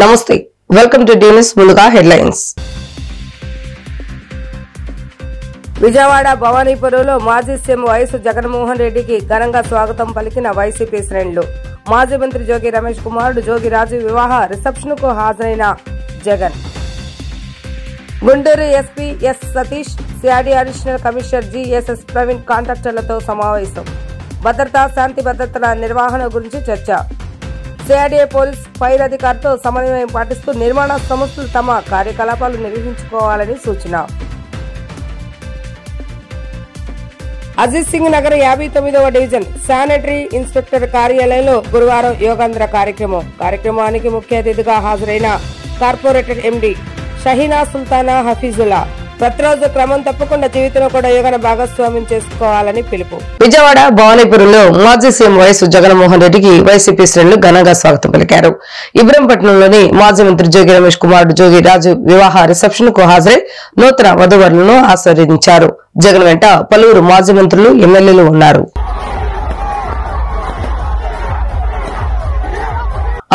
నమస్తే welcome to డ్యూనిస్ ముందుగా headlines. Vijayawada భవానీపురంలో మాజీ సీఎం వైఎస్ జగన్మోహన్ రెడ్డికి ఘనంగా స్వాగతం పలికిన వైసీపీ శ్రేణులు. మాజీ మంత్రి జోగి రమేష్ కుమారుడు జోగి రాజు వివాహ రిసెప్షన్ కు హాజరైన Jagan. Guntur SP S Satish, CID additional commissioner GSS Praveen కాంట్రాక్టర్లతో సమావేశం. భద్రతా శాంతి భద్రతల నిర్వహణ గురించి చర్చ. సిఐడిఏ పోలీస్ ఫైర్ అధికారితో సమన్వయం పాటిస్తూ నిర్మాణ సంస్థలు తమ కార్యకలాపాలు నిర్వహించుకోవాలని సూచన. అజిత్ సింగ్ నగర్ 59వ డివిజన్ శానిటరీ ఇన్స్పెక్టర్ కార్యాలయంలో గురువారం యోగాంధ్ర కార్యక్రమానికి ముఖ్య అతిథిగా హాజరైన కార్పొరేటర్ ఎండి షహీనా సుల్తానా హఫీజుల్లా ప్రతిరోజు క్రమం తప్పకుండా జీవితంలో కూడా యోగాను భాగస్వామ్యం చేసుకోవాలని పిలుపు. విజయవాడ భవానీపురంలో మాజీ సీఎం వైఎస్ జగన్మోహన్ రెడ్డికి వైసీపీ శ్రేణులు ఘనంగా స్వాగతం పలికారు. ఇబ్రహంపట్నంలోని మాజీ మంత్రి జోగి రమేష్ కుమారుడు జోగి రాజు వివాహ రిసెప్షన్ కు హాజరై నూతన వధువరులను ఆశీర్వదించారు. జగన్ వెంట పలువురు మాజీ మంత్రులు, ఎమ్మెల్యేలు ఉన్నారు.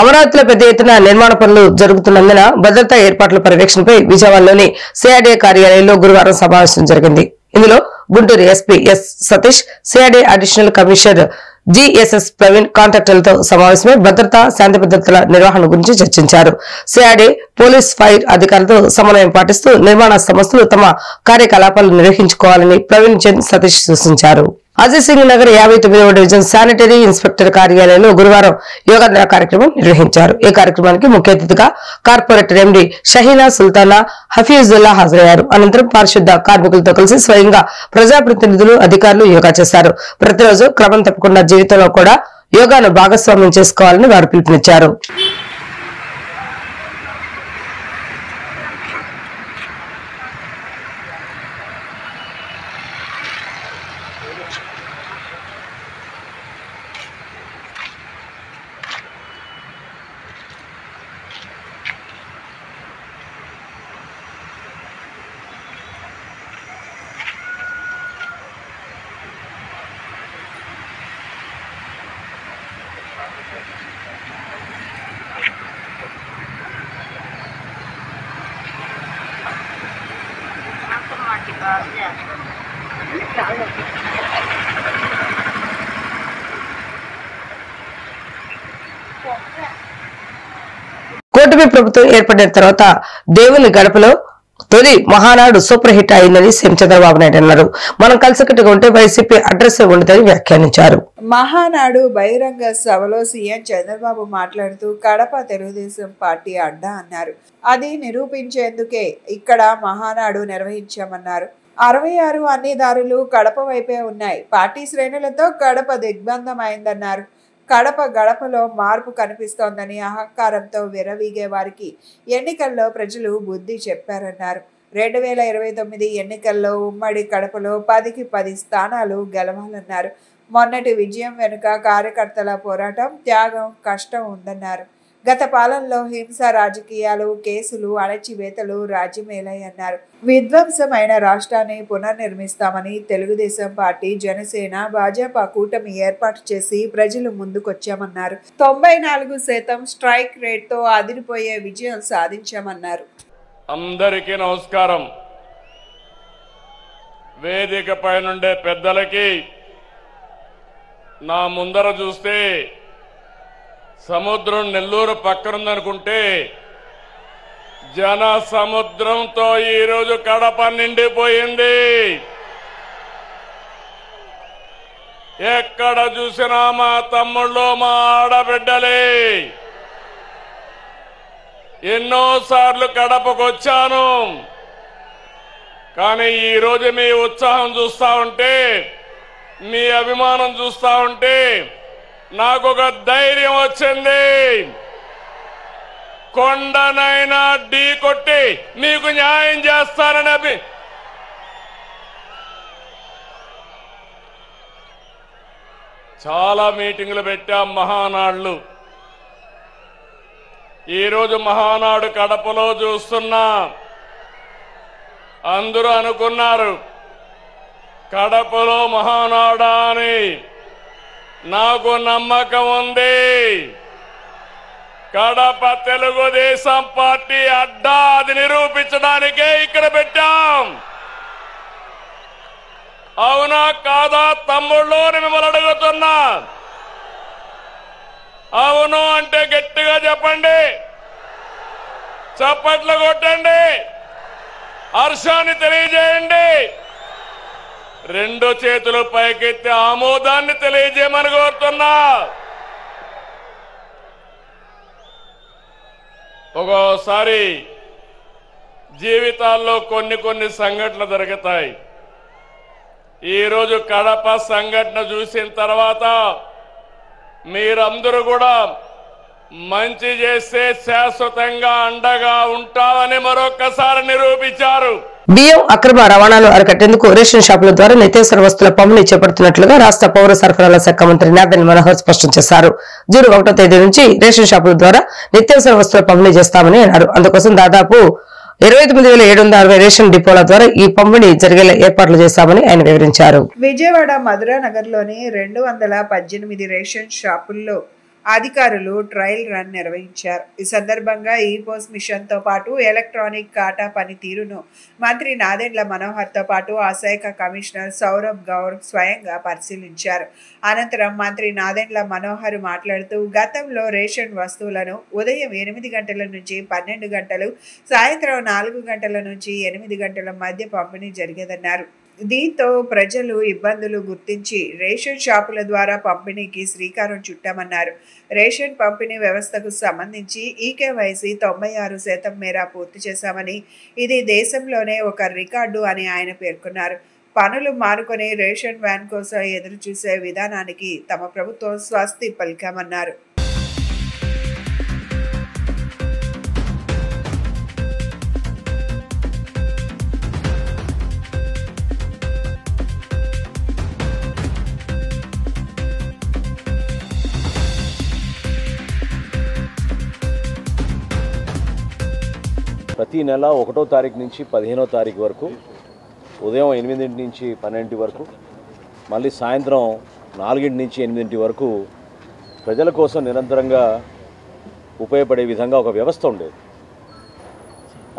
అమరావతిలో పెద్ద ఎత్తున నిర్మాణ పనులు జరుగుతున్నందున భద్రతా ఏర్పాట్ల పర్యవేక్షణపై విజయవాడలోని సిఐడిఏ కార్యాలయంలో గురువారం సమావేశం జరిగింది. ఇందులో గుంటూరు ఎస్పీ ఎస్ సతీష్, సిఐడిఏ అడిషనల్ కమిషనర్ జిఎస్ఎస్ ప్రవీణ్ కాంట్రాక్టర్లతో సమావేశమై భద్రతా శాంతి భద్రతల నిర్వహణ గురించి చర్చించారు. సిఐడిఏ పోలీస్ ఫైర్ అధికారులతో సమన్వయం పాటిస్తూ నిర్మాణ సంస్థలు తమ కార్యకలాపాలు నిర్వహించుకోవాలని ప్రవీణ్ చంద్ సతీష్ సూచించారు. అజిత్ సింగ్ నగర్ 59వ డివిజన్ శానిటరీ ఇన్స్పెక్టర్ కార్యాలయంలో గురువారం యోగాంధ్ర కార్యక్రమం నిర్వహించారు. ఈ కార్యక్రమానికి ముఖ్య అతిథిగా కార్పొరేటర్ ఎండి షహీనా సుల్తానా హఫీజుల్లా హాజరయ్యారు. అనంతరం పారిశుద్ధ కార్మికులతో కలిసి స్వయంగా ప్రజాప్రతినిధులు, అధికారులు యోగా చేశారు. ప్రతిరోజు క్రమం తప్పకుండా జీవితంలో కూడా యోగాను భాగస్వామ్యం చేసుకోవాలని వారు పిలుపునిచ్చారు. కూటమి ప్రభుత్వం ఏర్పడిన తర్వాత దేవుని గడపలో తొలి మహానాడు సూపర్ హిట్ అయిందని సీఎం చంద్రబాబు నాయుడు అన్నారు. మనం కలిసికట్టుగా ఉంటే వైసీపీ అడ్రస్ ఉండదని వ్యాఖ్యానించారు. మహానాడు బహిరంగ సభలో సీఎం చంద్రబాబు మాట్లాడుతూ కడప తెలుగుదేశం పార్టీ అడ్డా అన్నారు. అది నిరూపించేందుకే ఇక్కడ మహానాడు నిర్వహించామన్నారు. 66 అన్ని దారులు కడప వైపే ఉన్నాయి. పార్టీ శ్రేణులతో కడప దిగ్బంధం అయిందన్నారు. కడప గడపలో మార్పు కనిపిస్తోందని అహంకారంతో విరవీగే వారికి ఎన్నికల్లో ప్రజలు బుద్ధి చెప్పారన్నారు. 2029 ఎన్నికల్లో ఉమ్మడి కడపలో 10కి 10 స్థానాలు గెలవాలన్నారు. మొన్నటి విజయం వెనుక కార్యకర్తల పోరాటం, త్యాగం, కష్టం ఉందన్నారు. గత పాలనలో హింస రాజకీయాలు, కేసులు, అణచివేతలు రాజ్యమేలయ్యన్నారు. విధ్వంసమైన రాష్ట్రాన్ని పునర్నిర్మిస్తామని తెలుగుదేశం పార్టీ, జనసేన, భాజపా కూటమి ఏర్పాటు చేసి ప్రజలు ముందుకొచ్చామన్నారు. 94% స్ట్రైక్ రేట్ తో అదిరిపోయే విజయం సాధించామన్నారు. అందరికీ నమస్కారం. వేదిక పైనుండే పెద్దలకి, నా ముందర చూస్తే సముద్రం నెల్లూరు పక్కనుందనుకుంటే జన సముద్రంతో ఈరోజు కడప నిండిపోయింది. ఎక్కడ చూసినా మా తమ్ముళ్ళు, మా ఆడబిడ్డలే. ఎన్నోసార్లు కడపకు వచ్చాను, కానీ ఈరోజు మీ ఉత్సాహం చూస్తా ఉంటే, మీ అభిమానం చూస్తా ఉంటే నాకు ఒక ధైర్యం వచ్చింది. కొండనైనా ఢీ కొట్టి మీకు న్యాయం చేస్తానని చాలా మీటింగులు పెట్టాం. మహానాడులు ఈరోజు మహానాడు కడపలో చూస్తున్నా. అందరూ అనుకున్నారు కడపలో మహానాడా అని. నాకు నమ్మకం ఉంది. కడప తెలుగుదేశం పార్టీ అడ్డా అది నిరూపించడానికే ఇక్కడ పెట్టాం. అవునా కాదా తమ్ముళ్ళు మిమ్మల్ని అడుగుతున్నా. అవును అంటే గట్టిగా చెప్పండి, చప్పట్లు కొట్టండి, హర్షాన్ని తెలియజేయండి. రెండు చేతులు పైకెత్తి ఆమోదాన్ని తెలియజేయమని కోరుతున్నా. ఒక్కోసారి జీవితాల్లో కొన్ని సంఘటనలు జరుగుతాయి. ఈరోజు కడప సంఘటన చూసిన తర్వాత మీరందరూ కూడా మంచి చేస్తే శాశ్వతంగా అండగా ఉంటామని మరొకసారి నిరూపించారు. బియ్యం అక్రమ రవాణాను అరికట్టేందుకు రేషన్ షాపుల ద్వారా నిత్యావసర వస్తువుల పంపిణీ చేపడుతున్నట్లుగా రాష్ట్ర పౌర సరఫరాల శాఖ మంత్రి నాదెండ్ల మనోహర్ స్పష్టం చేశారు. జూన్ 1వ తేదీ నుంచి రేషన్ షాపుల ద్వారా నిత్యావసర వస్తువుల పంపిణీ చేస్తామని అన్నారు. అందుకోసం దాదాపు 29,760 రేషన్ డిపోల ద్వారా ఈ పంపిణీ జరిగేలా ఏర్పాట్లు చేశామని ఆయన వివరించారు. విజయవాడ మధురా నగర్ లోని 218 రేషన్ షాపుల్లో అధికారులు ట్రయల్ రన్ నిర్వహించారు. ఈ సందర్భంగా ఈ పోస్ట్ మిషన్ తో పాటు ఎలక్ట్రానిక్ కాటా పనితీరును మంత్రి నాదెండ్ల మనోహర్ తో పాటు ఆ శాఖ కమిషనర్ సౌరభ్ గౌర్ స్వయంగా పరిశీలించారు. అనంతరం మంత్రి నాదెండ్ల మనోహర్ మాట్లాడుతూ గతంలో రేషన్ వస్తువులను ఉదయం 8 గంటల నుంచి 12 గంటలు, సాయంత్రం 4 గంటల నుంచి 8 గంటల మధ్య పంపిణీ జరిగేదన్నారు. దీంతో ప్రజలు ఇబ్బందులు గుర్తించి రేషన్ షాపుల ద్వారా పంపిణీకి శ్రీకారం చుట్టామన్నారు. రేషన్ పంపిణీ వ్యవస్థకు సంబంధించి ఈకేవైసీ 96% మేర పూర్తి చేశామని, ఇది దేశంలోనే ఒక రికార్డు అని ఆయన పేర్కొన్నారు. పనులు మానుకొని రేషన్ వ్యాన్ కోసం ఎదురు చూసే విధానానికి తమ ప్రభుత్వం స్వస్తి పలికామన్నారు. ప్రతి నెల 1వ తారీఖు నుంచి 15వ తారీఖు వరకు ఉదయం 8 నుంచి 12 వరకు, మళ్ళీ సాయంత్రం 4 నుంచి 8 వరకు ప్రజల కోసం నిరంతరంగా ఉపయోగపడే విధంగా ఒక వ్యవస్థ ఉండేది.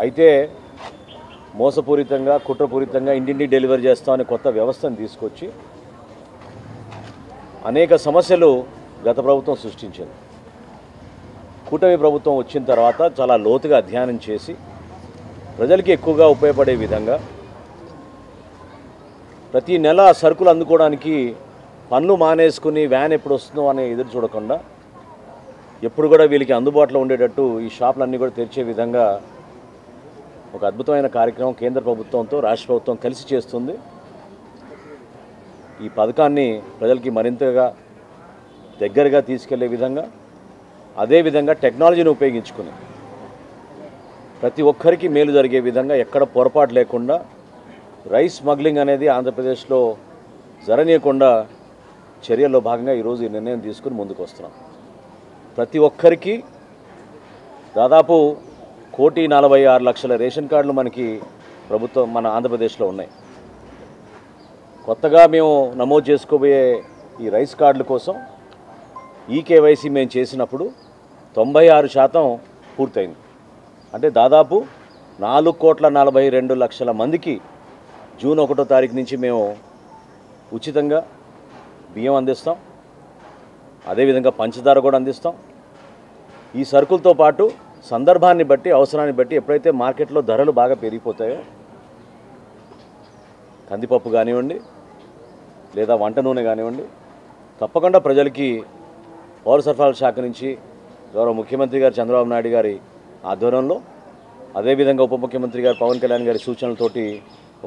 అయితే మోసపూరితంగా కుట్రపూరితంగా ఇంటింటి డెలివరీ చేస్తామని కొత్త వ్యవస్థను తీసుకొచ్చి అనేక సమస్యలు గత ప్రభుత్వం సృష్టించింది. కూటమి ప్రభుత్వం వచ్చిన తర్వాత చాలా లోతుగా అధ్యయనం చేసి ప్రజలకి ఎక్కువగా ఉపయోగపడే విధంగా ప్రతి నెల సరుకులు అందుకోవడానికి పనులు మానేసుకుని వ్యాన్ ఎప్పుడు వస్తుందో అని ఎదురు చూడకుండా ఎప్పుడు కూడా వీళ్ళకి అందుబాటులో ఉండేటట్టు ఈ షాపులన్నీ కూడా తెరిచే విధంగా ఒక అద్భుతమైన కార్యక్రమం కేంద్ర ప్రభుత్వంతో రాష్ట్ర ప్రభుత్వం కలిసి చేస్తుంది. ఈ పథకాన్ని ప్రజలకి మరింతగా దగ్గరగా తీసుకెళ్లే విధంగా, అదేవిధంగా టెక్నాలజీని ఉపయోగించుకుని ప్రతి ఒక్కరికి మేలు జరిగే విధంగా ఎక్కడ పొరపాటు లేకుండా రైస్ స్మగ్లింగ్ అనేది ఆంధ్రప్రదేశ్లో జరగనీయకుండా చర్యల్లో భాగంగా ఈరోజు ఈ నిర్ణయం తీసుకుని ముందుకు వస్తున్నాం. ప్రతి ఒక్కరికి దాదాపు 1,46,00,000 రేషన్ కార్డులు మనకి ప్రభుత్వం మన ఆంధ్రప్రదేశ్లో ఉన్నాయి. కొత్తగా మేము నమోదు చేసుకోబోయే ఈ రైస్ కార్డుల కోసం ఈకేవైసీ మేము చేసినప్పుడు 96% పూర్తయింది. అంటే దాదాపు 4,42,00,000 మందికి జూన్ 1వ తారీఖు నుంచి మేము ఉచితంగా బియ్యం అందిస్తాం. అదేవిధంగా పంచదార కూడా అందిస్తాం. ఈ సరుకులతో పాటు సందర్భాన్ని బట్టి, అవసరాన్ని బట్టి ఎప్పుడైతే మార్కెట్లో ధరలు బాగా పెరిగిపోతాయో కందిపప్పు కానివ్వండి లేదా వంట నూనె కానివ్వండి, తప్పకుండా ప్రజలకి పౌర సరఫరాల శాఖ నుంచి గౌరవ ముఖ్యమంత్రి గారు చంద్రబాబు నాయుడు గారి ఆధ్వర్యంలో, అదేవిధంగా ఉప ముఖ్యమంత్రి గారు పవన్ కళ్యాణ్ గారి సూచనలతోటి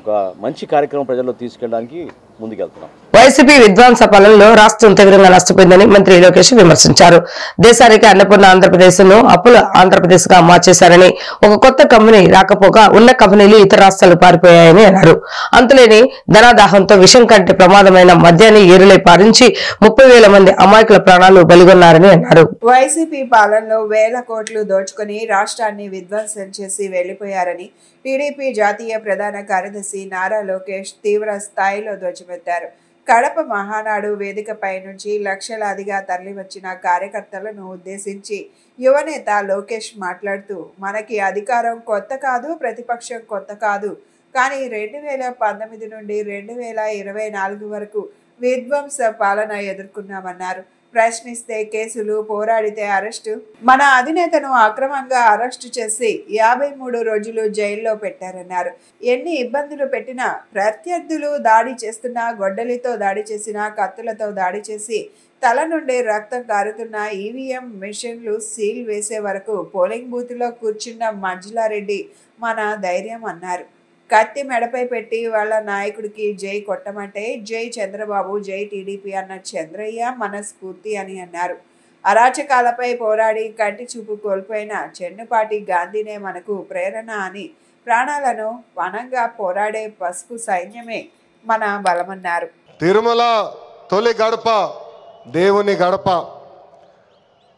ఒక మంచి కార్యక్రమం ప్రజల్లో తీసుకెళ్ళడానికి ముందుకెళ్తున్నాం. వైసీపీ విధ్వంస పాలనలో రాష్ట్రం తీవ్రంగా నష్టపోయిందని మంత్రి లోకేష్ విమర్శించారు. దేశానికి అన్నపూర్ణ ఆంధ్రప్రదేశ్ ను అప్పుల ఆంధ్రప్రదేశ్ గా మార్చేశారని, ఒక కొత్త కంపెనీ రాకపోగా ఉన్న కంపెనీలు ఇతర రాష్ట్రాలు పారిపోయాయని అన్నారు. అంతులేని ధనాదాహంతో విషం కంటే ప్రమాదమైన మద్యాన్ని ఏరులై పారించి 30,000 మంది అమాయకుల ప్రాణాలు బలిగొన్నారని అన్నారు. వైసీపీ పాలనలో వేల కోట్లు దోచుకుని రాష్ట్రాన్ని విధ్వంసం చేసి వెళ్లిపోయారని టీడీపీ జాతీయ ప్రధాన కార్యదర్శి నారా లోకేష్ తీవ్ర స్థాయిలో ధ్వజమెత్తారు. కడప మహానాడు వేదికపై నుంచి లక్షలాదిగా తరలివచ్చిన కార్యకర్తలను ఉద్దేశించి యువనేత లోకేష్ మాట్లాడుతూ, మనకి అధికారం కొత్త కాదు, ప్రతిపక్షం కొత్త కాదు, కానీ 2019 నుండి 2024 వరకు విధ్వంస పాలన ఎదుర్కొన్నామన్నారు. ప్రశ్నిస్తే కేసులు, పోరాడితే అరెస్టు. మన అధినేతను అక్రమంగా అరెస్టు చేసి 53 రోజులు జైల్లో పెట్టారన్నారు. ఎన్ని ఇబ్బందులు పెట్టినా, ప్రత్యర్థులు దాడి చేస్తున్నా, గొడ్డలితో దాడి చేసినా, కత్తులతో దాడి చేసి తల నుండి రక్తం కారుతున్న ఈవీఎం మిషన్లు సీల్ వేసే వరకు పోలింగ్ బూత్లో కూర్చున్న మంజులారెడ్డి మన ధైర్యం అన్నారు. కత్తి మెడపై పెట్టి వాళ్ళ నాయకుడికి జై కొట్టమంటే జై చంద్రబాబు, జై టీడీపీ అన్న చంద్రయ్య మన స్ఫూర్తి అని అన్నారు. అరాచకాలపై పోరాడి కంటి చూపు కోల్పోయిన చెన్నుపాటి గాంధీనే మనకు ప్రేరణ అని, ప్రాణాలను పణంగా పోరాడే పసుపు సైన్యమే మన బలమన్నారు. తిరుమల తొలి గడప దేవుని గడప,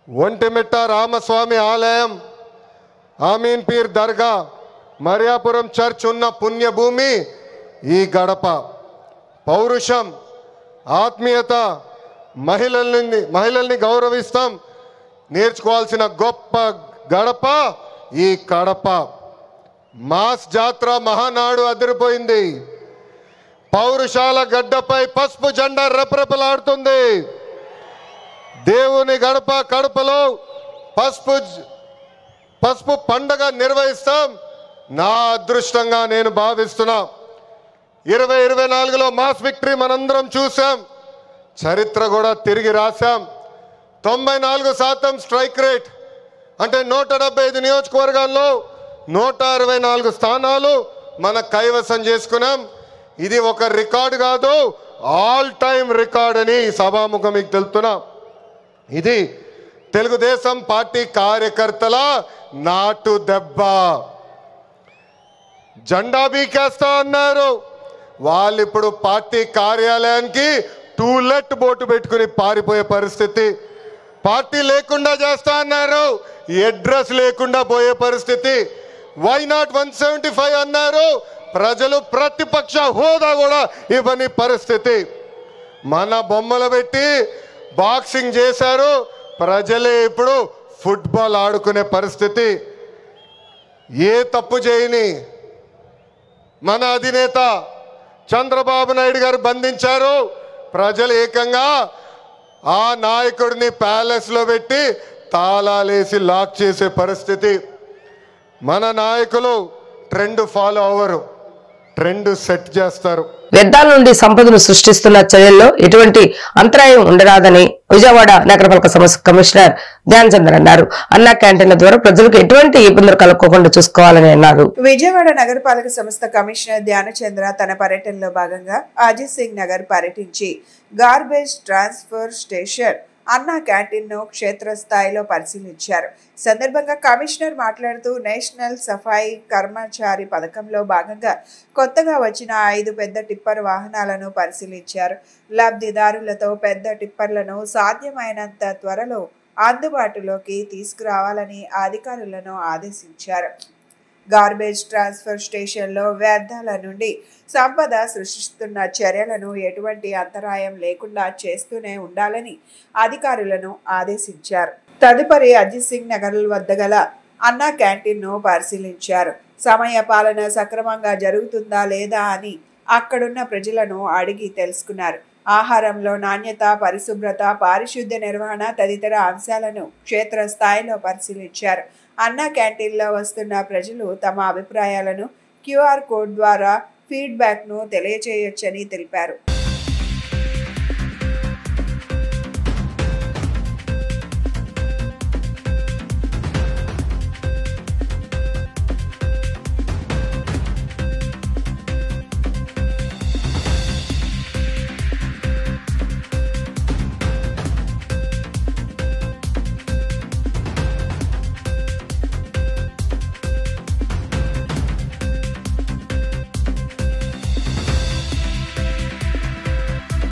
ఒంటిమిట్ట రామస్వామి ఆలయం, ఆమీన్ పీర్ దర్గా, మరియాపురం చర్చ్ ఉన్న పుణ్యభూమి ఈ గడప. పౌరుషం, ఆత్మీయత, మహిళల్ని గౌరవిస్తాం నేర్చుకోవాల్సిన గొప్ప గడప ఈ కడప. మాస్ జాత్ర మహానాడు అదిరిపోయింది. పౌరుషాల గడ్డపై పసుపు జెండా రెపరెపలాడుతుంది. దేవుని గడప కడపలో పసుపు పండగ నిర్వహిస్తాం. నా అదృష్టంగా నేను భావిస్తున్నా. 2024లో మాస్ విక్టరీ మనందరం చూసాం, చరిత్ర కూడా తిరిగి రాశాం. 94% స్ట్రైక్ రేట్ అంటే 175 నియోజకవర్గాల్లో 164 స్థానాలు మన కైవసం చేసుకున్నాం. ఇది ఒక రికార్డు కాదు, ఆల్ టైమ్ రికార్డ్ అని సభాముఖం మీకు తెలుపుతున్నా. ఇది తెలుగుదేశం పార్టీ కార్యకర్తల నాటు దెబ్బ. జెండా బీకేస్తా అన్నారు, వాళ్ళు ఇప్పుడు పార్టీ కార్యాలయానికి టూలెట్ బోటు పెట్టుకుని పారిపోయే పరిస్థితి. పార్టీ లేకుండా చేస్తా అన్నారు, అడ్రస్ లేకుండా పోయే పరిస్థితి. వై నాట్ 175 అన్నారు, ప్రజలు ప్రతిపక్ష హోదా కూడా ఇవ్వని పరిస్థితి. మన బొమ్మలు పెట్టి బాక్సింగ్ చేశారు, ప్రజలే ఇప్పుడు ఫుట్బాల్ ఆడుకునే పరిస్థితి. ఏ తప్పు చేయని మన అధినేత చంద్రబాబు నాయుడు గారు బంధించారు. ప్రజలు ఏకంగా ఆ నాయకుడిని ప్యాలెస్లో పెట్టి తాళాలేసి లాక్ చేసే పరిస్థితి. మన నాయకులు ట్రెండ్ ఫాలో అవ్వరు, ట్రెండ్ సెట్ చేస్తారు. వ్యర్థాల నుండి సంపదను సృష్టిస్తున్న చర్యల్లో ఎటువంటి అంతరాయం ఉండరాదని విజయవాడ నగరపాలక సంస్థ కమిషనర్ ధ్యాన్ చంద్ర అన్నారు. అన్నా క్యాంటీన్ల ద్వారా ప్రజలకు ఎటువంటి ఇబ్బందులు కలుక్కోకుండా చూసుకోవాలని అన్నారు. విజయవాడ నగరపాలక సంస్థ కమిషనర్ ధ్యానచంద్ర తన పర్యటనలో భాగంగా అజిత్ సింగ్ నగర్ పర్యటించి గార్బేజ్ ట్రాన్స్ఫర్ స్టేషన్ అన్నా క్యాంటీన్ ను క్షేత్రస్థాయిలో పరిశీలించారు. సందర్భంగా కమిషనర్ మాట్లాడుతూ నేషనల్ సఫాయి కర్మచారి పథకంలో భాగంగా కొత్తగా వచ్చిన 5 పెద్ద టిప్పర్ వాహనాలను పరిశీలించారు. లబ్ధిదారులతో పెద్ద టిప్పర్లను సాధ్యమైనంత త్వరలో అందుబాటులోకి తీసుకురావాలని అధికారులను ఆదేశించారు. గార్బేజ్ ట్రాన్స్ఫర్ స్టేషన్లో వ్యర్థాల నుండి సంపద సృష్టిస్తున్న చర్యలను ఎటువంటి అంతరాయం లేకుండా చేస్తూనే ఉండాలని అధికారులను ఆదేశించారు. తదుపరి అజిత్ సింగ్ నగర్ వద్ద గల అన్నా క్యాంటీన్ ను పరిశీలించారు. సమయ పాలన సక్రమంగా జరుగుతుందా లేదా అని అక్కడున్న ప్రజలను అడిగి తెలుసుకున్నారు. ఆహారంలో నాణ్యత, పరిశుభ్రత, పారిశుద్ధ్య నిర్వహణ తదితర అంశాలను క్షేత్రస్థాయిలో పరిశీలించారు. అన్నా క్యాంటీన్లో వస్తున్న ప్రజలు తమ అభిప్రాయాలను క్యూఆర్ కోడ్ ద్వారా ఫీడ్బ్యాక్ ను తెలియజేయొచ్చని తెలిపారు.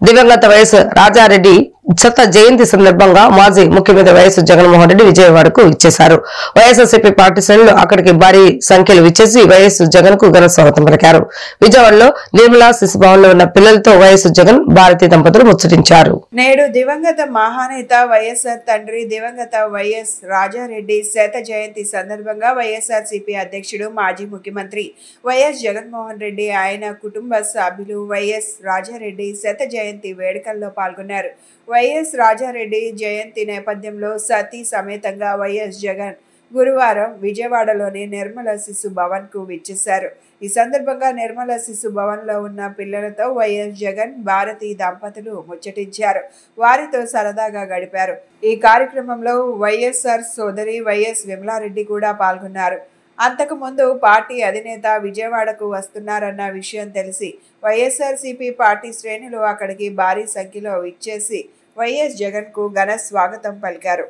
దివంగత వైఎస్ రాజారెడ్డి శత జయంతి సందర్భంగా మాజీ ముఖ్యమంత్రి వైఎస్ జగన్మోహన్ రెడ్డి విజయవాడకు ఇచ్చేశారు. వైఎస్ఆర్సీపీ పార్టీ శ్రేణులు అక్కడికి భారీ సంఖ్యలో విచ్చేసి వైఎస్ జగన్ కు ఘన స్వాగతం పలికారు. విజయవాడలో నిర్మలా శిశుభవన్ లో ఉన్న పిల్లలతో వైఎస్ జగన్ భారతీ దంపతులు ముచ్చటించారు. నేడు దివంగత మహానేత వైఎస్ఆర్ తండ్రి దివంగత వైఎస్ రాజారెడ్డి శత జయంతి సందర్భంగా వైఎస్ఆర్సీపీ అధ్యక్షుడు మాజీ ముఖ్యమంత్రి వైఎస్ జగన్మోహన్ రెడ్డి ఆయన కుటుంబ సభ్యులు వైఎస్ రాజారెడ్డి శత జయంతి వేడుకల్లో పాల్గొన్నారు. వైఎస్ రాజారెడ్డి జయంతి నేపథ్యంలో సతీ సమేతంగా వైఎస్ జగన్ గురువారం విజయవాడలోని నిర్మల శిశు భవన్ కు విచ్చేశారు. ఈ సందర్భంగా నిర్మల శిశు భవన్ లో ఉన్న పిల్లలతో వైఎస్ జగన్ భారతీ దంపతులు ముచ్చటించారు. వారితో సరదాగా గడిపారు. ఈ కార్యక్రమంలో వైఎస్ఆర్ సోదరి వైఎస్ విమలారెడ్డి కూడా పాల్గొన్నారు. అంతకుముందు పార్టీ అధినేత విజయవాడకు వస్తున్నారన్న విషయం తెలిసి వైఎస్ఆర్సీపీ పార్టీ శ్రేణులు అక్కడికి భారీ సంఖ్యలో విచ్చేసి వైఎస్ జగన్ కు ఘన స్వాగతం పలికారు.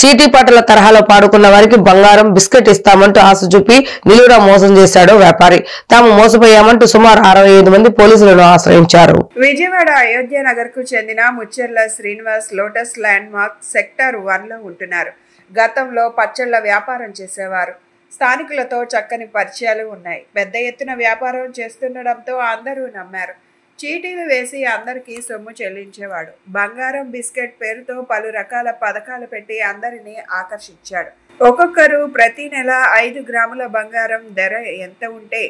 చీటీ పాటల తరహాలో పాడుకున్న వారికి బంగారం బిస్కెట్ ఇస్తామంటూ ఆశ చూపి నిలువురా మోసం చేశాడు వ్యాపారి. తాము మోసపోయామంటూ సుమారు 65 మంది పోలీసులను ఆశ్రయించారు. విజయవాడ అయోధ్య నగర్ కు చెందిన Mucherla Srinivas lotus land mark sector 1 లో ఉంటున్నారు. గతంలో పచ్చళ్ల వ్యాపారం చేసేవారు. స్థానికులతో చక్కని పరిచయాలు ఉన్నాయి. పెద్ద ఎత్తున వ్యాపారం చేస్తుండడంతో అందరూ నమ్మారు. చీటీలు వేసి అందరికీ సొమ్ము చెల్లించేవాడు. బంగారం బిస్కెట్ పేరుతో పలు రకాల పథకాలు పెట్టి అందరినీ ఆకర్షించాడు. ఒక్కొక్కరు ప్రతి నెల 5 గ్రాముల బంగారం ధర ఎంత ఉంటే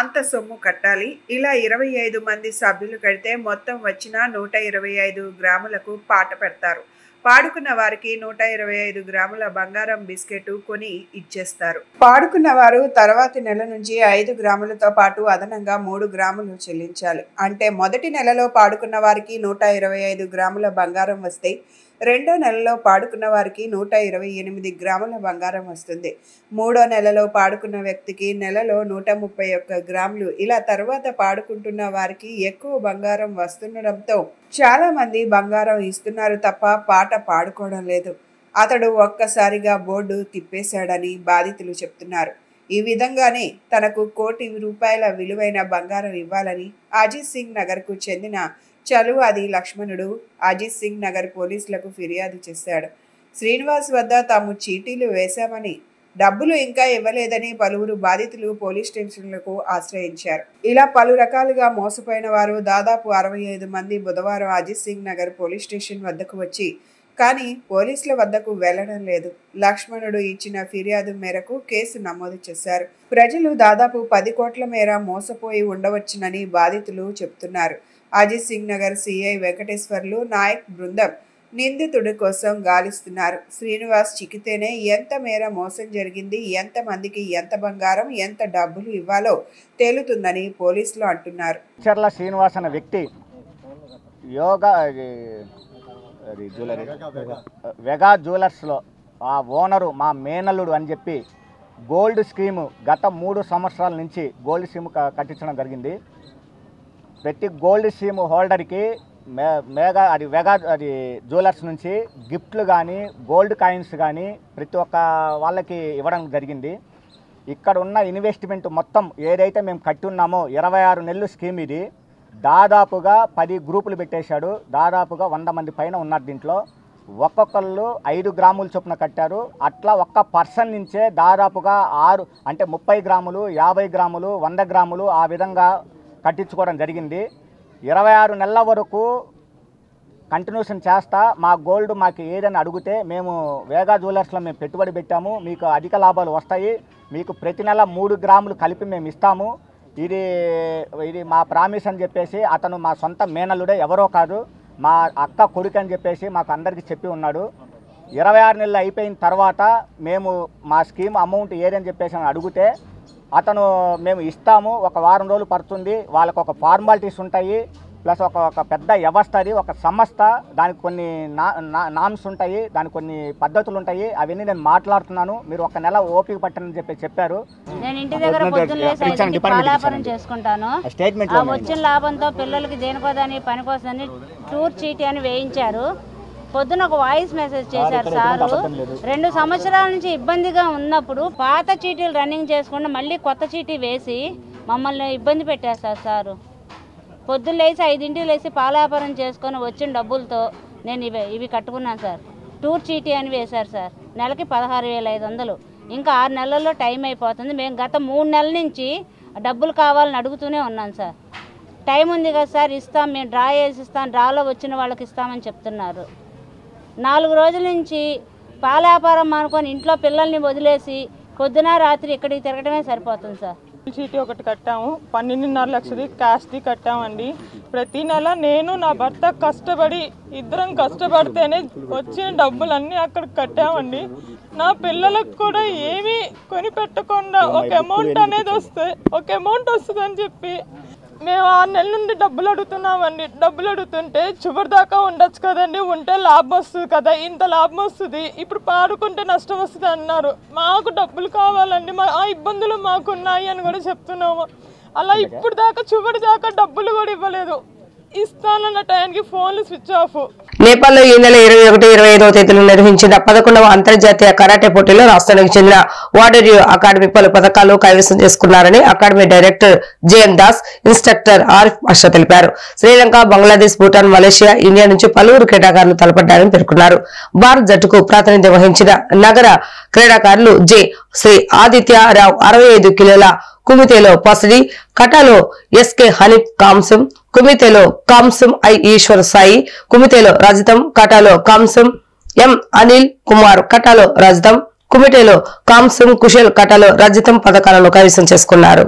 అంత సొమ్ము కట్టాలి. ఇలా 25 మంది సభ్యులు కడితే మొత్తం వచ్చిన 125 గ్రాములకు పాట పెడతారు. పాడుకున్న వారికి 125 గ్రాముల బంగారం బిస్కెట్ కొని ఇచ్చేస్తారు. పాడుకున్న వారు తర్వాతి నెల నుంచి 5 గ్రాములతో పాటు అదనంగా 3 గ్రాములు చెల్లించాలి. అంటే మొదటి నెలలో పాడుకున్న వారికి 125 గ్రాముల బంగారం వస్తే రెండో నెలలో పాడుకున్న వారికి 128 గ్రాముల బంగారం వస్తుంది. మూడో నెలలో పాడుకున్న వ్యక్తికి నెలలో 131 గ్రాములు, ఇలా తర్వాత పాడుకుంటున్న వారికి ఎక్కువ బంగారం వస్తుండడంతో చాలా మంది బంగారం ఇస్తున్నారు తప్ప పాట పాడుకోవడం లేదు. అతడు ఒక్కసారిగా బోర్డు తిప్పేశాడని బాధితులు చెప్తున్నారు. ఈ విధంగానే తనకు ₹1,00,00,000 విలువైన బంగారం ఇవ్వాలని అజిత్ సింగ్ నగర్కు చెందిన చలువాది లక్ష్మణుడు అజిత్ సింగ్ నగర్ పోలీసులకు ఫిర్యాదు చేశాడు. శ్రీనివాస్ వద్ద తాము చీటీలు వేశామని, డబ్బులు ఇంకా ఇవ్వలేదని పలువురు బాధితులు పోలీస్ స్టేషన్లకు ఆశ్రయించారు. ఇలా పలు రకాలుగా మోసపోయిన వారు దాదాపు 65 మంది బుధవారం అజిత్ సింగ్ నగర్ పోలీస్ స్టేషన్ వద్దకు వచ్చి కానీ పోలీసుల వద్దకు వెళ్లడం లేదు. లక్ష్మణుడు ఇచ్చిన ఫిర్యాదు మేరకు కేసు నమోదు చేశారు. ప్రజలు దాదాపు 10 కోట్ల మేర మోసపోయి ఉండవచ్చునని బాధితులు చెబుతున్నారు. అజిత్ సింగ్ నగర్ సిఐ వెంకటేశ్వర్లు నాయక్ బృందం నిందితుడి కోసం గాలిస్తున్నారు. శ్రీనివాస్ చిక్కితేనే ఎంత మేర మోసం జరిగింది, ఎంత మందికి ఎంత బంగారం, ఎంత డబ్బులు ఇవ్వాలో తేలుతుందని పోలీసులు అంటున్నారు. చర్ల శ్రీనివాస్ అనే వ్యక్తి వెగా జ్యువెలర్స్లో ఆ ఓనరు మా మేనల్లుడు అని చెప్పి గోల్డ్ స్కీము గత 3 సంవత్సరాల నుంచి గోల్డ్ స్కీమ్ కట్టించడం జరిగింది. ప్రతి గోల్డ్ స్కీమ్ హోల్డర్కి వెగా జ్యువెలర్స్ నుంచి గిఫ్ట్లు కానీ గోల్డ్ కాయిన్స్ కానీ ప్రతి ఒక్క వాళ్ళకి ఇవ్వడం జరిగింది. ఇక్కడ ఉన్న ఇన్వెస్ట్మెంట్ మొత్తం ఏదైతే మేము కట్టి ఉన్నామో 26 నెలలు స్కీమ్ ఇది. దాదాపుగా 10 గ్రూపులు పెట్టేశాడు. దాదాపుగా 100 మంది పైన ఉన్నారు. దీంట్లో ఒక్కొక్కళ్ళు 5 గ్రాముల చొప్పున కట్టారు. అట్లా ఒక్క పర్సన్ నుంచే దాదాపుగా 6 అంటే 30 గ్రాములు, 50 గ్రాములు, 100 గ్రాములు ఆ విధంగా కట్టించుకోవడం జరిగింది. 26 నెలల వరకు కంటిన్యూషన్ చేస్తా మా గోల్డ్ మాకు ఏదని అడిగితే మేము వేగా జ్యువెలర్స్లో మేము పెట్టుబడి పెట్టాము, మీకు అధిక లాభాలు వస్తాయి, మీకు ప్రతి నెల 3 గ్రాములు కలిపి మేము ఇస్తాము, ఇది మా ప్రామిస్ అని చెప్పేసి అతను మా సొంత మేనల్లుడే, ఎవరో కాదు, మా అక్క కొడుకు అని చెప్పేసి మాకు అందరికీ చెప్పి ఉన్నాడు. 26 నెలలు అయిపోయిన తర్వాత మేము మా స్కీమ్ అమౌంట్ ఏదని చెప్పేసి అడిగితే అతను మేము ఇస్తాము, ఒక వారం రోజులు పడుతుంది, వాళ్ళకు ఒక ఫార్మాలిటీస్ ఉంటాయి, ప్లస్ ఒక పెద్ద వ్యవస్థ, అది ఒక సంస్థ, దానికి కొన్ని నామ్స్ ఉంటాయి, దానికి కొన్ని పద్ధతులు ఉంటాయి, అవన్నీ నేను మాట్లాడుతున్నాను, మీరు ఒక నెల ఓపిక పట్టనని చెప్పారు. నేను ఇంటి దగ్గర పొద్దున్న పాలాపరం చేసుకుంటాను. వచ్చిన లాభంతో పిల్లలకి దేనికోదని పనికోసమని టూర్ చీటీ అని వేయించారు. పొద్దున ఒక వాయిస్ మెసేజ్ చేశారు సారు. 2 సంవత్సరాల నుంచి ఇబ్బందిగా ఉన్నప్పుడు పాత చీటీలు రన్నింగ్ చేసుకుంటూ మళ్ళీ కొత్త చీటీ వేసి మమ్మల్ని ఇబ్బంది పెట్టేస్తారు సారు. పొద్దున్న లేచి 5 లేచి పాలాపరం చేసుకొని వచ్చిన డబ్బులతో నేను ఇవి కట్టుకున్నాను సార్. టూర్ చీటీ అని వేశారు సార్. నెలకి 16,500. ఇంకా 6 నెలల్లో టైం అయిపోతుంది. మేము గత 3 నెలల నుంచి డబ్బులు కావాలని అడుగుతూనే ఉన్నాను సార్. టైం ఉంది కదా సార్, ఇస్తాం, మేము డ్రా చేసి ఇస్తాం, డ్రాలో వచ్చిన వాళ్ళకి ఇస్తామని చెప్తున్నారు. 4 రోజుల నుంచి పాలాపారం అనుకొని ఇంట్లో పిల్లల్ని వదిలేసి పొద్దున రాత్రి ఇక్కడికి తిరగడమే సరిపోతుంది సార్. చీటీ ఒకటి కట్టాము, 12.5 లక్షది క్యాష్ది కట్టామండి. ప్రతి నెల నేను నా భర్త కష్టపడి ఇద్దరం కష్టపడితేనే వచ్చిన డబ్బులన్నీ అక్కడికి కట్టామండి. నా పిల్లలకు కూడా ఏమీ కొని పెట్టకుండా ఒక అమౌంట్ అనేది వస్తుందని చెప్పి మేము 6 నెలల నుండి డబ్బులు అడుగుతున్నామండి. డబ్బులు అడుగుతుంటే చివరి దాకా ఉండొచ్చు కదండి, ఉంటే లాభం వస్తుంది కదా, ఇంత లాభం వస్తుంది, ఇప్పుడు పాడుకుంటే నష్టం వస్తుంది అన్నారు. మాకు డబ్బులు కావాలండి, ఆ ఇబ్బందులు మాకున్నాయి అని కూడా చెప్తున్నాము. అలా ఇప్పుడు దాకా చివరి దాకా డబ్బులు కూడా ఇవ్వలేదు. ఇస్తానన్న టైంకి ఫోన్లు స్విచ్ ఆఫ్. నేపాల్లో ఈ నెల 21, 25వ తేదీలో నిర్వహించిన 11వ అంతర్జాతీయ కరాటే పోటీలో రాష్ట్రానికి చెందిన వాడరియో అకాడమీ పలు పథకాలు కైవసం చేసుకున్నారని academy director JM Das, instructor Arif Pasha తెలిపారు. శ్రీలంక, బంగ్లాదేశ్, భూటాన్, మలేషియా, ఇండియా నుంచి పలువురు క్రీడాకారులు తలపడ్డారని పేర్కొన్నారు. భారత్ జట్టుకు ప్రాతినిధ్యం వహించిన నగర క్రీడాకారులు జె శ్రీ ఆదిత్యరావు 65 కిలోల కుమితేలో పసిడి, కటాలో ఎస్కే హనీఫ్ కాంసం, కుమితేలో కాంసం ఐ ఈశ్వర్ సాయి, కుమితేలో రజతం, కటాలో కాంసం ఎం అనిల్ కుమార్, కటాలో రజతం, కుమిటేలో కాంసం కుశల్, కటాలో రజతం పథకాలను కైవసం చేసుకున్నారు.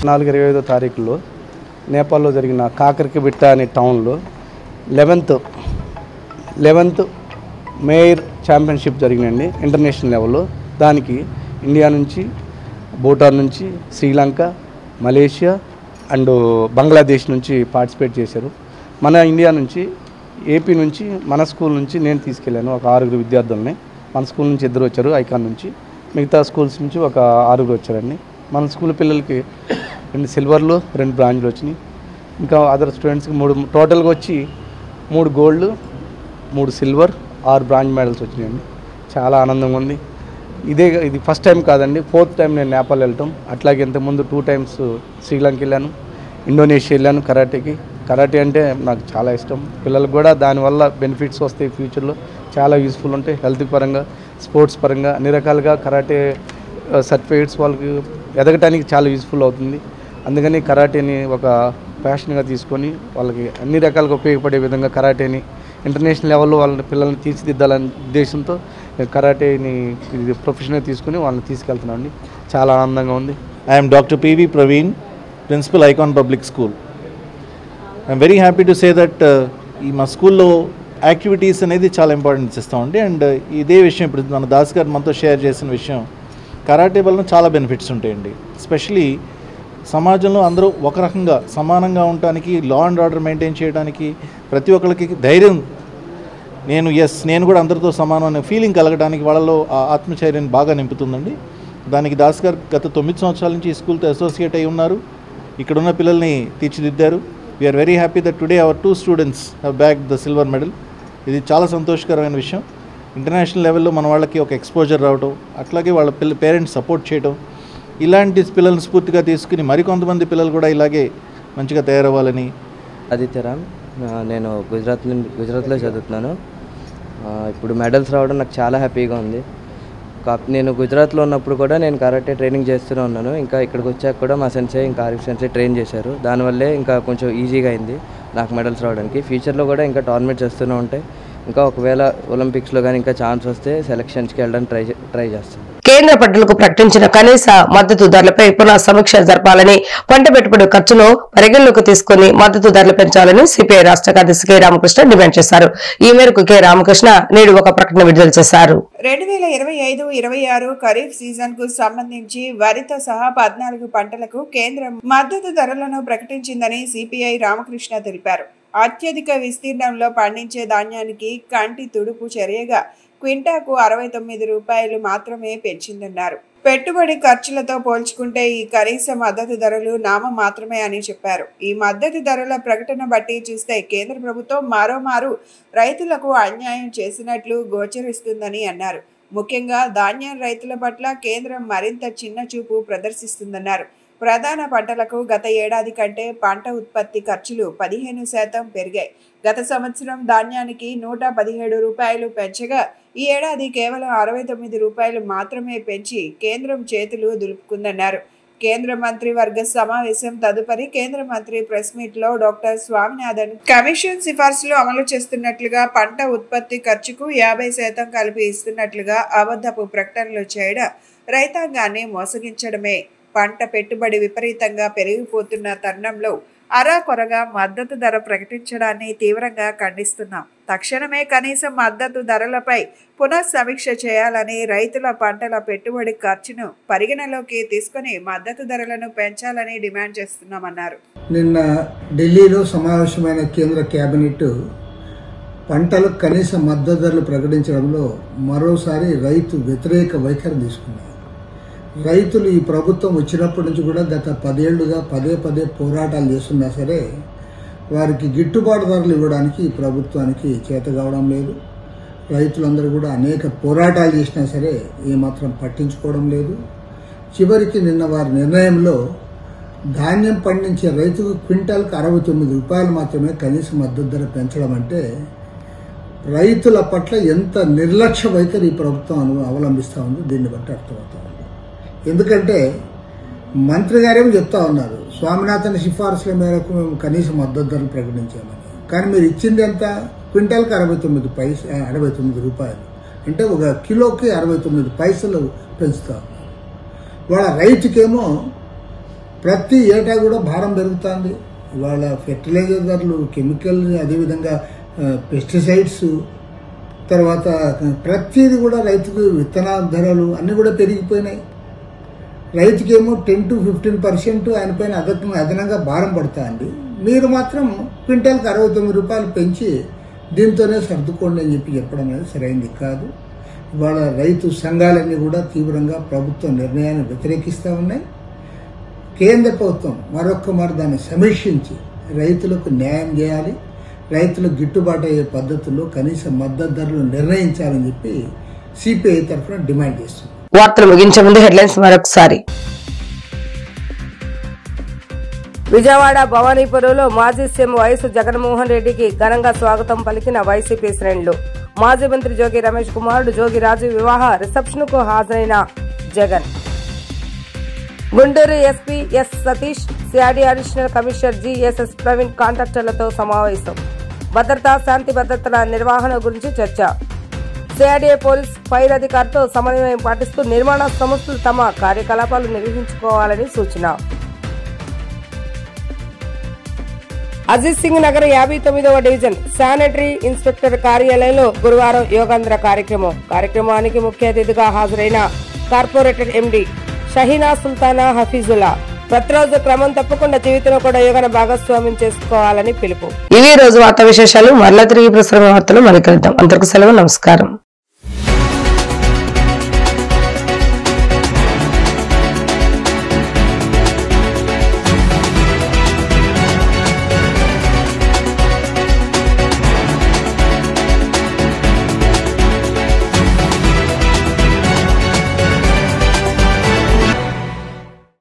4-25 తారీఖులో నేపాల్లో జరిగిన కాకరకిబిట్ట అనే టౌన్లో 11th మేయర్ ఛాంపియన్షిప్ జరిగినండి ఇంటర్నేషనల్ లెవెల్లో. దానికి ఇండియా నుంచి, భూటాన్ నుంచి, శ్రీలంక, మలేషియా అండ్ బంగ్లాదేశ్ నుంచి పార్టిసిపేట్ చేశారు. మన ఇండియా నుంచి, ఏపీ నుంచి, మన స్కూల్ నుంచి నేను తీసుకెళ్ళాను ఒక 6 విద్యార్థులని. మన స్కూల్ నుంచి 2 వచ్చారు ఐకాన్ నుంచి, మిగతా స్కూల్స్ నుంచి ఒక 6 వచ్చారండి. మన స్కూల్ పిల్లలకి 2 సిల్వర్లు 2 బ్రాంజ్లు వచ్చినాయి. ఇంకా అదర్ స్టూడెంట్స్కి 3 టోటల్గా వచ్చి 3 గోల్డ్ 3 సిల్వర్ 6 బ్రాంజ్ మెడల్స్ వచ్చినాయండి. చాలా ఆనందంగా ఉంది. ఇది ఫస్ట్ టైం కాదండి, 4th టైం నేను నేపాల్ వెళ్ళటం. అట్లాగే ఇంతకుముందు 2 టైమ్స్ శ్రీలంక వెళ్ళాను, ఇండోనేషియా వెళ్ళాను కరాటేకి. కరాటే అంటే నాకు చాలా ఇష్టం. పిల్లలకు కూడా దానివల్ల బెనిఫిట్స్ వస్తాయి, ఫ్యూచర్లో చాలా యూస్ఫుల్ ఉంటాయి. హెల్త్ పరంగా, స్పోర్ట్స్ పరంగా అన్ని రకాలుగా కరాటే సర్టిఫికేట్స్ వాళ్ళకి ఎదగటానికి చాలా యూస్ఫుల్ అవుతుంది. అందుకని కరాటేని ఒక ప్యాషన్గా తీసుకొని వాళ్ళకి అన్ని రకాలుగా ఉపయోగపడే విధంగా కరాటేని ఇంటర్నేషనల్ లెవెల్లో వాళ్ళ పిల్లల్ని తీర్చిదిద్దాలనే ఉద్దేశంతో కరాటేని ప్రొఫెషన్గా తీసుకుని వాళ్ళని తీసుకెళ్తున్నాండి. చాలా ఆనందంగా ఉంది. I'm doctor PV Praveen, principal icon public school. I'm very happy to say that ఈ మా స్కూల్లో యాక్టివిటీస్ అనేది చాలా ఇంపార్టెన్స్ ఇస్తామండి. అండ్ ఇదే విషయం ఇప్పుడు మన దాస్ గారు మనతో షేర్ చేసిన విషయం, కరాటే వలన చాలా బెనిఫిట్స్ ఉంటాయండి. ఎస్పెషలీ సమాజంలో అందరూ ఒక రకంగా సమానంగా ఉండటానికి, లా అండ్ ఆర్డర్ మెయింటైన్ చేయడానికి, ప్రతి ఒక్కరికి ధైర్యం, నేను కూడా అందరితో సమానం అనే ఫీలింగ్ కలగడానికి వాళ్ళలో ఆ ఆత్మచైర్యాన్ని బాగా నింపుతుందండి. దానికి దాస్ గారు గత 9 సంవత్సరాల నుంచి ఈ స్కూల్తో అసోసియేట్ అయి ఉన్నారు. ఇక్కడున్న పిల్లల్ని తీర్చిదిద్దారు. We are very happy that today our 2 students have bagged the silver medal. ఇది చాలా సంతోషకరమైన విషయం. ఇంటర్నేషనల్ లెవెల్లో మన వాళ్ళకి ఒక ఎక్స్పోజర్ రావడం, అట్లాగే వాళ్ళ పేరెంట్స్ సపోర్ట్ చేయడం, ఇలాంటి పిల్లల్ని స్ఫూర్తిగా తీసుకుని మరికొంతమంది పిల్లలు కూడా ఇలాగే మంచిగా తయారవ్వాలని. ఆదిత్యరామ్, నేను గుజరాత్లో చదువుతున్నాను. ఇప్పుడు మెడల్స్ రావడం నాకు చాలా హ్యాపీగా ఉంది. నేను గుజరాత్లో ఉన్నప్పుడు కూడా నేను కరాటే ట్రైనింగ్ చేస్తూనే ఉన్నాను. ఇంకా ఇక్కడికి వచ్చాక కూడా మా సెన్సే, ఇంకా ఆరిఫ్ సెన్సే ట్రైన్ చేశారు. దానివల్లే ఇంకా కొంచెం ఈజీగా అయింది నాకు మెడల్స్ రావడానికి. ఫ్యూచర్లో కూడా ఇంకా టోర్నమెంట్ చేస్తూనే ఉంటాయి. ఇంకా ఒకవేళ ఒలింపిక్స్లో కానీ ఇంకా ఛాన్స్ వస్తే సెలక్షన్స్కి వెళ్ళడానికి ట్రై చేస్తాను. కేంద్ర పంటలకు ప్రకటించిన కనీస మద్దతు ధరలపై పునః సమీక్ష జరపాలని, పంట పెట్టుబడి ఖర్చును పరిగణలోకి తీసుకుని మద్దతు ధరలు పెంచాలని సిపిఐ రాష్ట్ర కార్యదర్శి కె రామకృష్ణ డిమాండ్ చేశారు. ఈ మేరకు కె రామకృష్ణ నేడు ఒక ప్రకటన విడుదల చేశారు. 2025-26 ఖరీఫ్ సీజన్ కు సంబంధించి వరితో సహా 14 పంటలకు కేంద్రం మద్దతు ధరలను ప్రకటించిందని సిపిఐ రామకృష్ణ తెలిపారు. అత్యధిక విస్తీర్ణంలో పండించే ధాన్యానికి కంటి తుడుపు చర్యగా క్వింటాకు 69 రూపాయలు మాత్రమే పెంచిందన్నారు. పెట్టుబడి ఖర్చులతో పోల్చుకుంటే ఈ కనీస మద్దతు ధరలు నామ మాత్రమే అని చెప్పారు. ఈ మద్దతు ధరల ప్రకటన బట్టి చూస్తే కేంద్ర ప్రభుత్వం మరోమారు రైతులకు అన్యాయం చేసినట్లు గోచరిస్తుందని అన్నారు. ముఖ్యంగా ధాన్యం రైతుల పట్ల కేంద్రం మరింత చిన్న చూపు ప్రదర్శిస్తుందన్నారు. ప్రధాన పంటలకు గత ఏడాది కంటే పంట ఉత్పత్తి ఖర్చులు 15% పెరిగాయి. గత సంవత్సరం ధాన్యానికి 117 రూపాయలు పెంచగా ఈ ఏడాది కేవలం 69 రూపాయలు మాత్రమే పెంచి కేంద్రం చేతులు దులుపుకుందన్నారు. కేంద్ర మంత్రివర్గ సమావేశం తదుపరి కేంద్ర మంత్రి ప్రెస్ మీట్ లో డాక్టర్ స్వామినాథన్ కమిషన్ సిఫార్సులు అమలు చేస్తున్నట్లుగా, పంట ఉత్పత్తి ఖర్చుకు 50% కలిపి ఇస్తున్నట్లుగా అబద్ధపు ప్రకటనలు చేయడం రైతాంగాన్ని మోసగించడమే. పంట పెట్టుబడి విపరీతంగా పెరిగిపోతున్న తరుణంలో అరాకొరగా మద్దతు ధర ప్రకటించడాన్ని తీవ్రంగా ఖండిస్తున్నాం. తక్షణమే కనీస మద్దతు ఢరలపై పునః సమీక్ష చేయాలని, రైతుల పంటల పెట్టుబడి ఖర్చును పరిగణలోకి తీసుకుని మద్దతు ధరలను పెంచాలని డిమాండ్ చేస్తున్నామన్నారు. నిన్న ఢిల్లీలో సమావేశమైన కేంద్ర కేబినెట్ పంటలకు కనీస మద్దతు ధరలు ప్రకటించడంలో మరోసారి రైతు వ్యతిరేక వైఖరి తీసుకున్నారు. రైతులు ఈ ప్రభుత్వం వచ్చినప్పటి నుంచి కూడా గత 10 ఏళ్లుగా పదే పోరాటాలు చేస్తున్నా సరే వారికి గిట్టుబాటు ధరలు ఇవ్వడానికి ఈ ప్రభుత్వానికి చేత కావడం లేదు. రైతులందరూ కూడా అనేక పోరాటాలు చేసినా సరే ఏమాత్రం పట్టించుకోవడం లేదు. చివరికి నిన్న వారి నిర్ణయంలో ధాన్యం పండించే రైతుకు క్వింటాల్కి 69 రూపాయలు మాత్రమే కనీస మద్దతు ధర పెంచడం అంటే రైతుల పట్ల ఎంత నిర్లక్ష్య వైఖరి ఈ ప్రభుత్వం అవలంబిస్తూ ఉందో దీన్ని బట్టి అర్థమవుతా ఉంది. ఎందుకంటే మంత్రి గారేమో చెప్తా ఉన్నారు, స్వామినాథన్ సిఫార్సుల మేరకు మేము కనీస మద్దతు ధరలు ప్రకటించామని. కానీ మీరు ఇచ్చింది ఎంత? క్వింటాల్కి 69 రూపాయలు, అంటే ఒక కిలోకి 69 పైసలు పెంచుతా ఉన్నారు. వాళ్ళ రైతుకేమో ప్రతి ఏటా కూడా భారం పెరుగుతుంది. ఇవాళ ఫెర్టిలైజర్ ధరలు, కెమికల్, అదేవిధంగా పెస్టిసైడ్స్, తర్వాత ప్రతిది కూడా రైతుకు విత్తనాల ధరలు అన్నీ కూడా పెరిగిపోయినాయి. రైతుకేమో 10 to 15% ఆయన పైన అదనంగా భారం పడుతుంది. మీరు మాత్రం క్వింటాల్కి 69 రూపాయలు పెంచి దీంతోనే సర్దుకోండి అని చెప్పడం అనేది సరైనది కాదు. ఇవాళ రైతు సంఘాలన్నీ కూడా తీవ్రంగా ప్రభుత్వ నిర్ణయాన్ని వ్యతిరేకిస్తూ ఉన్నాయి. కేంద్ర ప్రభుత్వం మరొక్కమారు దాన్ని సమీక్షించి రైతులకు న్యాయం చేయాలి, రైతులకు గిట్టుబాటు అయ్యే పద్ధతుల్లో కనీస మద్దతు ధరలు నిర్ణయించాలని చెప్పి సిపిఐ తరఫున డిమాండ్ చేస్తుంది. వార్తలు ముగించే ముందు హెడ్లైన్స్ మరొకసారి. విజయవాడ భవానీపురంలో మాజీ సీఎం వైఎస్ జగన్మోహన్ రెడ్డికి ఘనంగా స్వాగతం పలికిన వైసీపీ శ్రేణులు. మాజీ మంత్రి జోగి రమేష్ కుమారుడు జోగి రాజు వివాహ రిసెప్షన్ కు హాజరైన Jagan. Guntur SP S Satish, CRD additional commissioner GSS Praveen కాంట్రాక్టర్లతో సమావేశం. భద్రతా, శాంతి భద్రతల నిర్వహణ గురించి చర్చ. సిఆర్డీఏ పోలీస్ ఫైర్ అధికారితో సమన్వయం పాటిస్తూ నిర్మాణ సంస్థలు తమ కార్యకలాపాలు నిర్వహించుకోవాలని సూచన. అజిత్ సింగ్ నగర్ 59వ డివిజన్ శానిటరీ ఇన్స్పెక్టర్ కార్యాలయంలో గురువారం యోగాంధ్ర కార్యక్రమానికి ముఖ్య అతిథిగా హాజరైన కార్పొరేటర్ ఎండీ షహీనా సుల్తానా హఫీజుల్లా ప్రతిరోజు క్రమం తప్పకుండా జీవితంలో కూడా యోగాను భాగస్వామ్యం చేసుకోవాలని పిలుపు. ఇవి రోజు వార్తా విశేషాలు. మరలా తిరిగి ప్రసారం వార్తలు మరి కలుద్దాం. అందరికీ సెలవు. నమస్కారం.